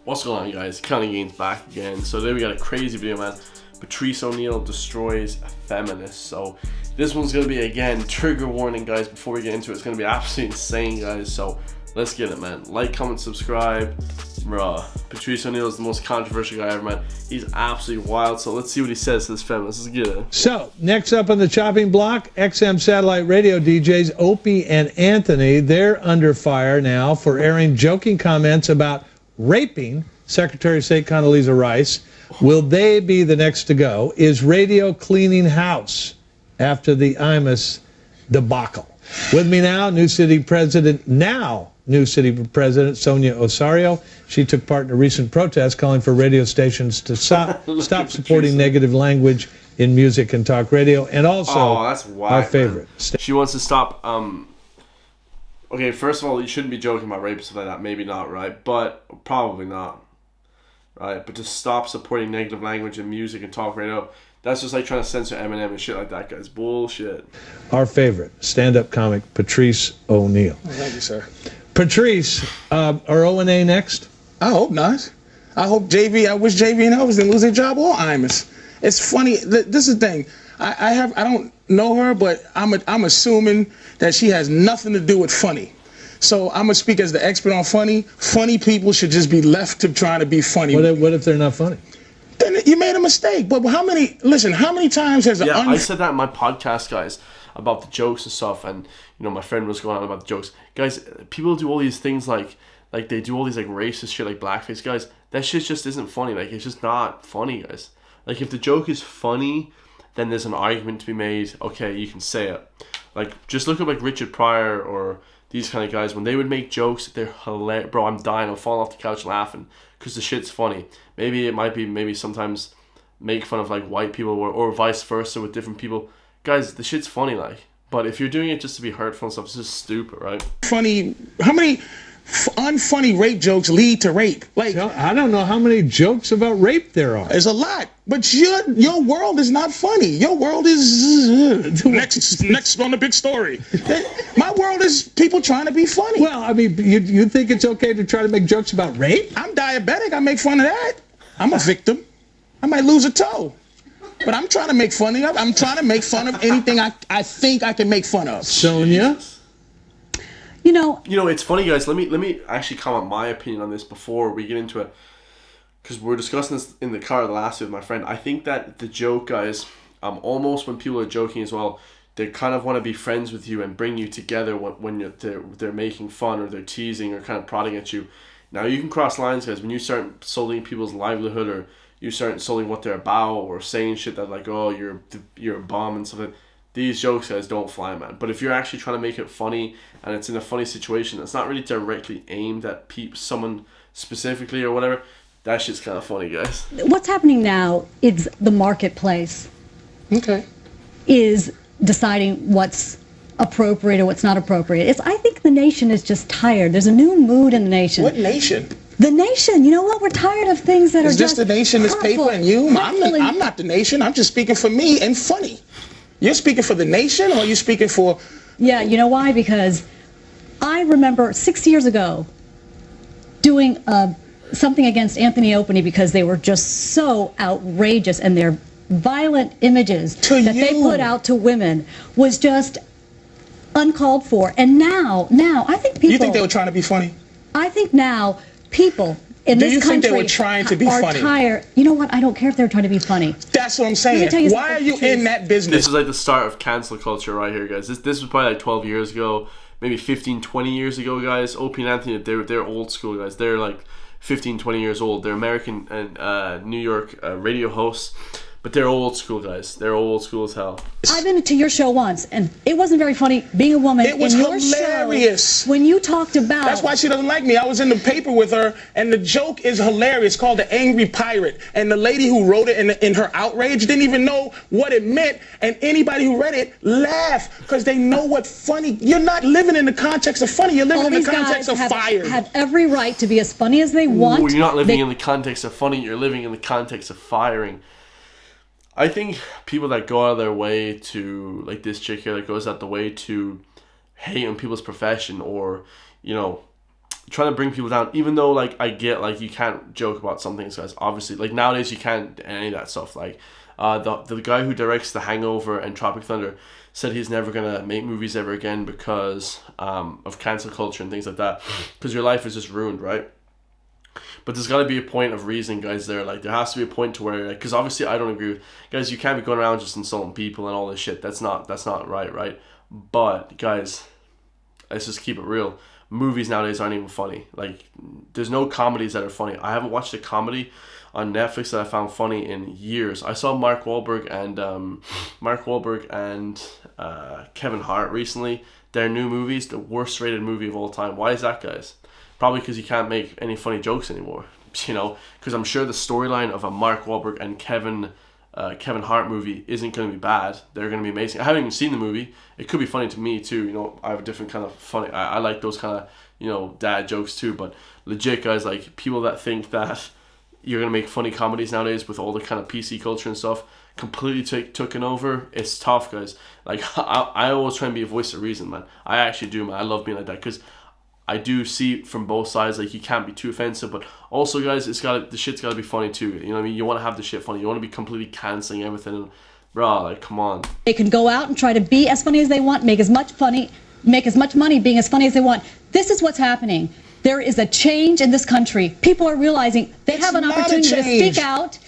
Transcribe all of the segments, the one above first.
What's going on, guys? Counting Gains back again. So today we got a crazy video, man. Patrice O'Neal destroys FEMINST. So this one's gonna be, again, trigger warning, guys. Before we get into it, it's gonna be absolutely insane, guys. So let's get it, man. Like, comment, subscribe. Bruh, Patrice O'Neal is the most controversial guy I ever met. He's absolutely wild. So let's see what he says to this feminist. Let's get it. So next up on the chopping block, XM satellite radio DJs Opie and Anthony. They're under fire now for airing joking comments about raping Secretary of State Condoleezza Rice. Will they be the next to go? Is radio cleaning house after the Imus debacle? With me now, New City President Sonia Osorio. She took part in a recent protest calling for radio stations to stop supporting negative language in music and talk radio. And also, that's wild, our favorite. She wants to stop. Okay, first of all, you shouldn't be joking about rape and stuff like that. Maybe not, right? But probably not, right? But to stop supporting negative language in music and talk radio, that's just like trying to censor Eminem and shit like that, guys. Bullshit. Our favorite stand-up comic, Patrice O'Neal. Oh, thank you, sir. Patrice, are O&A next? I hope not. I wish JV and Elvis didn't lose their job or Imus. It's funny. This is the thing. I don't know her, but I'm assuming that she has nothing to do with funny. So I'm gonna speak as the expert on funny. Funny people should just be left to trying to be funny. What if they're not funny? Then you made a mistake. But how many times has I said that in my podcast, guys, about the jokes and stuff, and my friend was going on about the jokes. Guys, people do all these things like they do all these like racist shit like blackface, guys. That shit just isn't funny. Like, it's just not funny, guys. Like, if the joke is funny, then there's an argument to be made. Okay, you can say it. Like, just look at like Richard Pryor or these kind of guys. When they would make jokes, they're hilarious. Bro, I'm dying. I'm falling off the couch laughing because the shit's funny. Maybe sometimes make fun of like white people or vice versa with different people. Guys, the shit's funny, like. But if you're doing it just to be hurtful and stuff, it's just stupid, right? Funny. How many unfunny rape jokes lead to rape? Like, I don't know how many jokes about rape there are. There's a lot, but your world is not funny. Your world is next on the big story. My world is people trying to be funny. Well, I mean, you think it's okay to try to make jokes about rape? I'm diabetic. I make fun of that. I'm a victim. I might lose a toe, but I'm trying to make fun of. I'm trying to make fun of anything I think I can make fun of. Sonia. You know, it's funny, guys. Let me actually comment my opinion on this before we get into it, because we were discussing this in the car last week with my friend. I think that the joke, guys, almost when people are joking as well, they kind of want to be friends with you and bring you together when they're making fun or they're teasing or kind of prodding at you. Now, you can cross lines, guys, when you start insulting people's livelihood or you start insulting what they're about or saying shit that like, oh, you're a bum and stuff like that. These jokes, guys, don't fly, man. But if you're actually trying to make it funny and it's in a funny situation, it's not really directly aimed at someone specifically or whatever, that shit's kind of funny, guys. What's happening now is the marketplace is deciding what's appropriate or what's not appropriate. I think the nation is just tired. There's a new mood in the nation. What nation? The nation. You know what? We're tired of things that is are just the nation, this paper, and you? I'm not the nation. I'm just speaking for me and funny. You're speaking for the nation, or are you speaking for... Yeah, you know why? Because I remember 6 years ago doing something against Anthony Opie because they were just so outrageous, and their violent images they put out to women was just uncalled for. And now I think people... You think they were trying to be funny? I think now people... in this country, think they were trying to be funny? Tired. You know what? I don't care if they're trying to be funny. That's what I'm saying. Why are you in that business? This is like the start of cancel culture right here, guys. This was probably like 12 years ago, maybe 15, 20 years ago, guys. Opie and Anthony, they're old school, guys. They're like 15, 20 years old. They're American and New York radio hosts. But they're old school, guys. They're old school as hell. I've been to your show once, and it wasn't very funny being a woman. It was in your hilarious. Show, when you talked about... That's why she doesn't like me. I was in the paper with her, and the joke is hilarious. It's called The Angry Pirate. And the lady who wrote it in her outrage didn't even know what it meant. And anybody who read it laughed, because they know what funny... You're not living in the context of funny. You're living in the context of fire. Have every right to be as funny as they want. You're not living in the context of funny. You're living in the context of firing. I think people that go out of their way to, like this chick here that goes out the way to hate on people's profession or, trying to bring people down, even though, like, I get, like, you can't joke about some things, guys, obviously. Like, nowadays you can't any of that stuff. Like, the guy who directs The Hangover and Tropic Thunder said he's never going to make movies ever again because of cancel culture and things like that. Because your life is just ruined, right? But there's got to be a point of reason, guys, there. Like, there has to be a point to where, like, because obviously I don't agree with, guys, you can't be going around just insulting people and all this shit. That's not right? But, guys, let's just keep it real. Movies nowadays aren't even funny. Like, there's no comedies that are funny. I haven't watched a comedy on Netflix that I found funny in years. I saw Mark Wahlberg and Kevin Hart recently. Their new movie's the worst rated movie of all time. Why is that, guys? Probably because you can't make any funny jokes anymore. You know, because I'm sure the storyline of a Mark Wahlberg and Kevin Hart movie isn't going to be bad. They're going to be amazing. I haven't even seen the movie. It could be funny to me too. You know, I have a different kind of funny. I like those kind of, you know, dad jokes too. But legit, guys, like, people that think that you're going to make funny comedies nowadays with all the kind of PC culture and stuff completely taken over, it's tough, guys. Like, I always try and be a voice of reason, man. I actually do, man. I love being like that because I do see from both sides, like, you can't be too offensive, but also, guys, the shit's got to be funny too. You know what I mean? You want to have the shit funny. You want to be completely canceling everything. And, bro, like, come on. They can go out and try to be as funny as they want, make as much money being as funny as they want. This is what's happening. There is a change in this country. People are realizing they have an opportunity to speak out,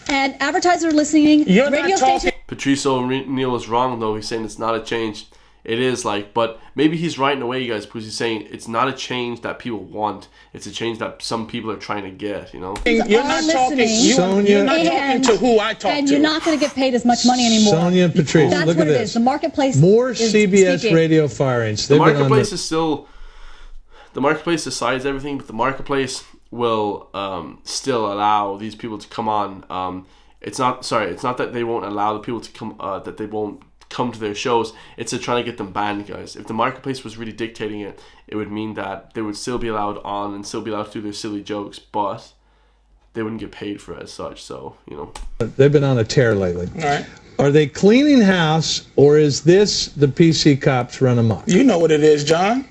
and advertisers are listening. Radio stations. Patrice O'Neal is wrong, though. He's saying it's not a change. It is, like, but maybe he's right in a way, you guys, because he's saying it's not a change that people want. It's a change that some people are trying to get, you know? You're not talking, you're not talking to who I talk to. And you're not going to get paid as much money anymore. Sonia and Patrice, That's look what at it this. is. The marketplace More is CBS speaking. radio firings. The marketplace is still... The marketplace decides everything, but the marketplace will still allow these people to come on. It's not that they won't allow the people to come, that they won't come to their shows. It's to try to get them banned, guys. If the marketplace was really dictating it, it would mean that they would still be allowed on and still be allowed to do their silly jokes, but they wouldn't get paid for it as such. So, you know, they've been on a tear lately. All right. Are they cleaning house, or is this the PC cops run amok? You know what it is, John.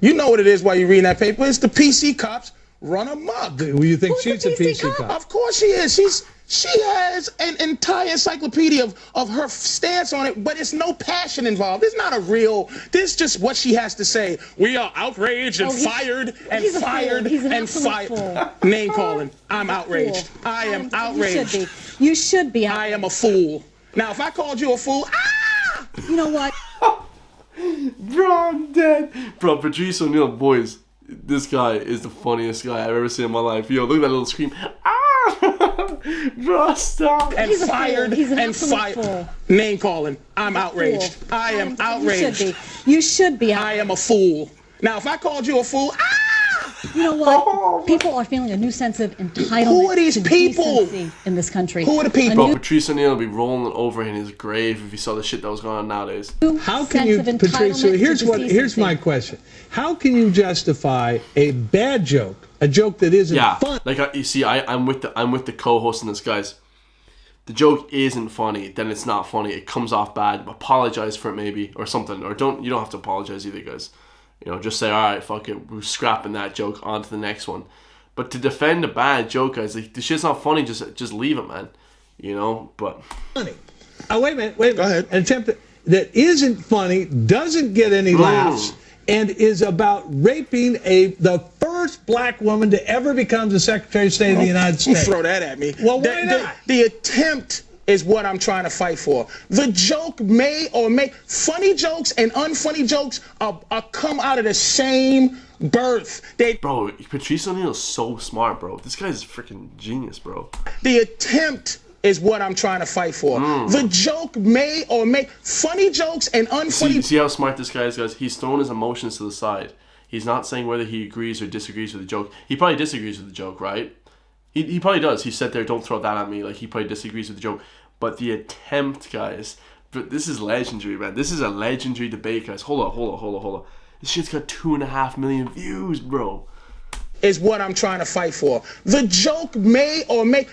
You know what it is while you're reading that paper. It's the PC cops run amok. Well, you think Who's she's a the PC PC cop? cop? Of course she is. She has an entire encyclopedia of her stance on it, but it's no passion involved. It's not a real, this is just what she has to say. We are outraged and fired and fired and fired. Name calling. I'm outraged. I am outraged. You should be. I am a fool. Now, if I called you a fool, You know what? bro, I'm dead. Bro, Patrice O'Neal, boys, this guy is the funniest guy I've ever seen in my life. Yo, look at that little scream. Bro, stop. and He's a fired fool. He's an and absolute fired. fool. Name calling. I'm outraged. I am outraged. You should be. I am a fool. Now, if I called you a fool, You know what? People are feeling a new sense of entitlement. Who are these to people? decency in this country? Who are the people? Bro, Patrice O'Neal would be rolling over in his grave if he saw the shit that was going on nowadays. How can you, Patrice? So here's my question: how can you justify a bad joke, a joke that isn't fun? Like, you see, I'm with the co-host in this, guys. The joke isn't funny, then it's not funny. It comes off bad. Apologize for it maybe, or something, or you don't have to apologize either, guys. You know, just say, all right, fuck it, we're scrapping that joke, on to the next one. But to defend a bad joke, guys, like, the shit's not funny, just leave it, man. You know, but... Funny. Oh, wait a minute. Go ahead. An attempt that isn't funny, doesn't get any laughs, and is about raping the first black woman to ever become the Secretary of State of the United States. Throw that at me. Well, why not? The attempt is what I'm trying to fight for. The joke funny jokes and unfunny jokes are come out of the same birth. Bro, Patrice O'Neal is so smart, bro. This guy's a freaking genius, bro. The attempt is what I'm trying to fight for. The joke funny jokes and unfunny. See how smart this guy is, guys? He's throwing his emotions to the side. He's not saying whether he agrees or disagrees with the joke. He probably disagrees with the joke, right? He probably does. He said there, don't throw that at me. Like, he probably disagrees with the joke. But the attempt, guys, but this is legendary, man. This is a legendary debate, guys. Hold on. This shit's got 2.5 million views, bro. is what I'm trying to fight for. The joke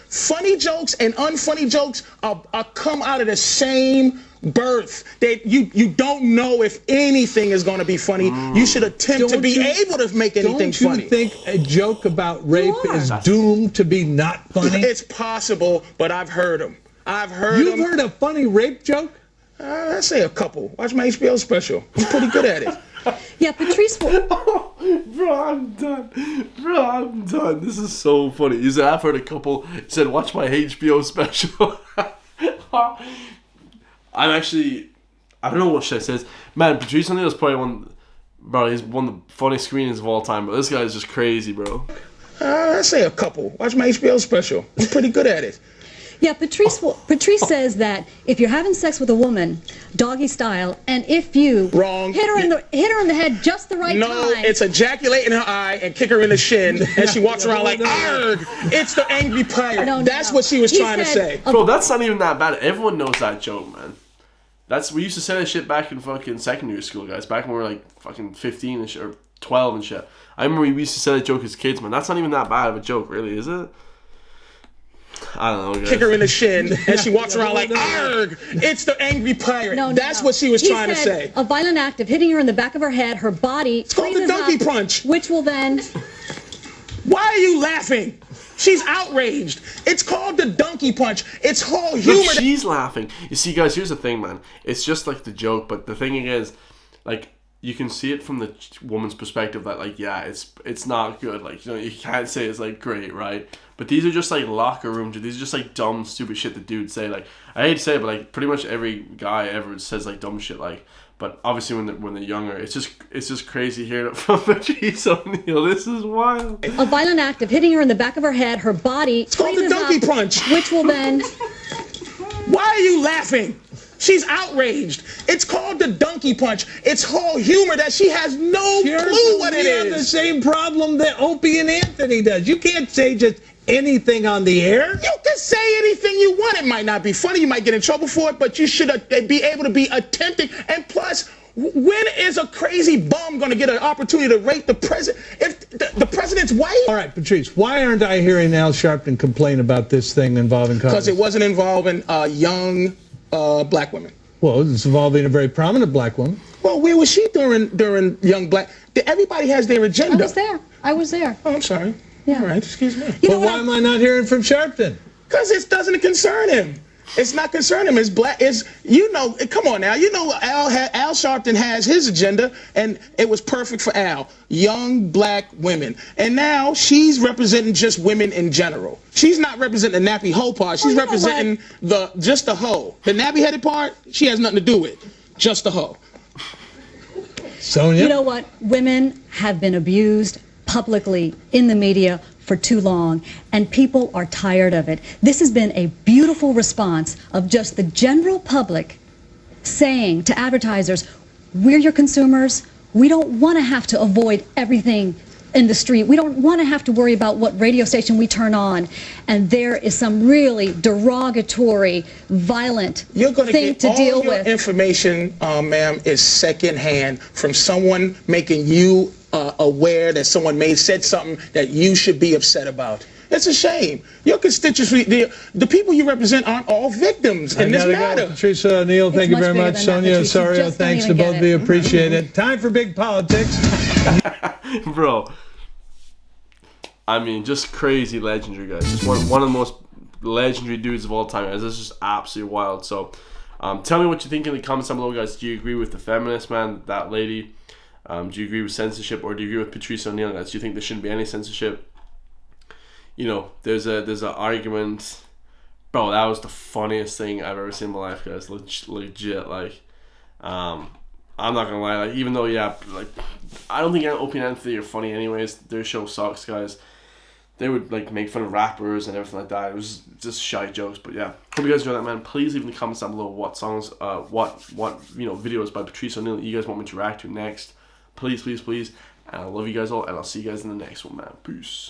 funny jokes and unfunny jokes are come out of the same birth. That you don't know if anything is going to be funny. You should attempt to be able to make anything funny. Don't you think a joke about rape is doomed to be not funny? It's possible, but I've heard them. You've heard a funny rape joke? I say a couple. Watch my HBO special. I'm pretty good at it. Yeah, Patrice. Bro, I'm done. This is so funny. He said, I've heard a couple. He said, watch my HBO special. I don't know what shit says. Man, Patrice O'Neal is probably he's one of the funniest screenings of all time, but this guy is just crazy, bro. I say a couple. Watch my HBO special. I'm pretty good at it. Yeah, Patrice says that if you're having sex with a woman, doggy style, and if you Wrong. hit her in the head just the right time. No, it's ejaculate in her eye and kick her in the shin, and she walks around like, arg! It's the angry pirate. That's what she was trying to say. Bro, that's not even that bad. Everyone knows that joke, man. We used to say that shit back in fucking secondary school, guys. Back when we were like fucking 15 and shit, or 12 and shit. I remember we used to say that joke as kids, man. That's not even that bad of a joke, really, is it? I don't know, guys. Kick her in the shin, and she walks around like, arg! It's the angry pirate. That's what she was trying to say. A violent act of hitting her in the back of her head, her body. It's called the donkey punch. Which will then... Why are you laughing? She's outraged. It's called the donkey punch. It's whole humor. Look, she's laughing. You see, guys, here's the thing, man. It's just like the joke, but the thing is, like, you can see it from the woman's perspective that, like, yeah, it's not good. Like, you know, you can't say it's, like, great, right? But these are just, like, locker room. These are just, like, dumb, stupid shit that dudes say. Like, I hate to say it, but, like, pretty much every guy ever says, like, dumb shit, like. But obviously when they're younger, it's just crazy hearing it from Patrice O'Neal. This is wild. A violent act of hitting her in the back of her head, her body. It's called the donkey punch. Which will then... Why are you laughing? She's outraged. It's called the donkey punch. It's whole humor that she has no clue what it is. You have the same problem that Opie and Anthony does. You can't say just anything on the air. You can say anything you want. It might not be funny. You might get in trouble for it, but you should be able to be attentive. And plus, when is a crazy bum going to get an opportunity to rape the president? If the president's white? All right, Patrice, why aren't I hearing Al Sharpton complain about this thing involving Congress? Because it wasn't involving young black women. Well, it's involving a very prominent black woman. Well, where was she during young black? Everybody has their agenda. I was there. Oh, I'm sorry. Yeah. All right, excuse me. But why am I not hearing from Sharpton? Because it doesn't concern him. It's not concerning him. It's black. Come on now. You know, Al Sharpton has his agenda, and it was perfect for Al. Young black women. And now she's representing just women in general. She's not representing the nappy hoe part. She's representing just the hoe. The nappy-headed part, she has nothing to do with. Just the hoe. Sonia? You know what? Women have been abused publicly in the media for too long, and people are tired of it. This has been a beautiful response of just the general public saying to advertisers, we're your consumers. We don't want to have to avoid everything in the street. We don't want to have to worry about what radio station we turn on. And there is some really derogatory, violent thing to deal with. You're going to get all your information, ma'am, is secondhand from someone making you aware that someone said something that you should be upset about. It's a shame. Your constituency, the people you represent aren't all victims in this matter. Patrice O'Neal, thank you very much. Sonia Osorio, thanks to both of you. Appreciate it. Time for big politics. Bro, I mean, just crazy legendary, guys. Just one of the most legendary dudes of all time, guys. This is just absolutely wild. So, tell me what you think in the comments down below, guys. Do you agree with the feminist, man, that lady? Do you agree with censorship, or do you agree with Patrice O'Neal, guys? Do you think there shouldn't be any censorship? You know, there's an argument. Bro, that was the funniest thing I've ever seen in my life, guys. Legit, like, I'm not gonna lie, like, even though, yeah, like, I don't think Opie and Anthony are funny anyways. Their show sucks, guys. They would, like, make fun of rappers and everything like that. It was just shy jokes, but yeah. Hope you guys enjoyed that, man. Please leave in the comments down below what songs, what videos by Patrice O'Neal you guys want me to react to next. Please, please, please. And I love you guys all, and I'll see you guys in the next one, man. Peace.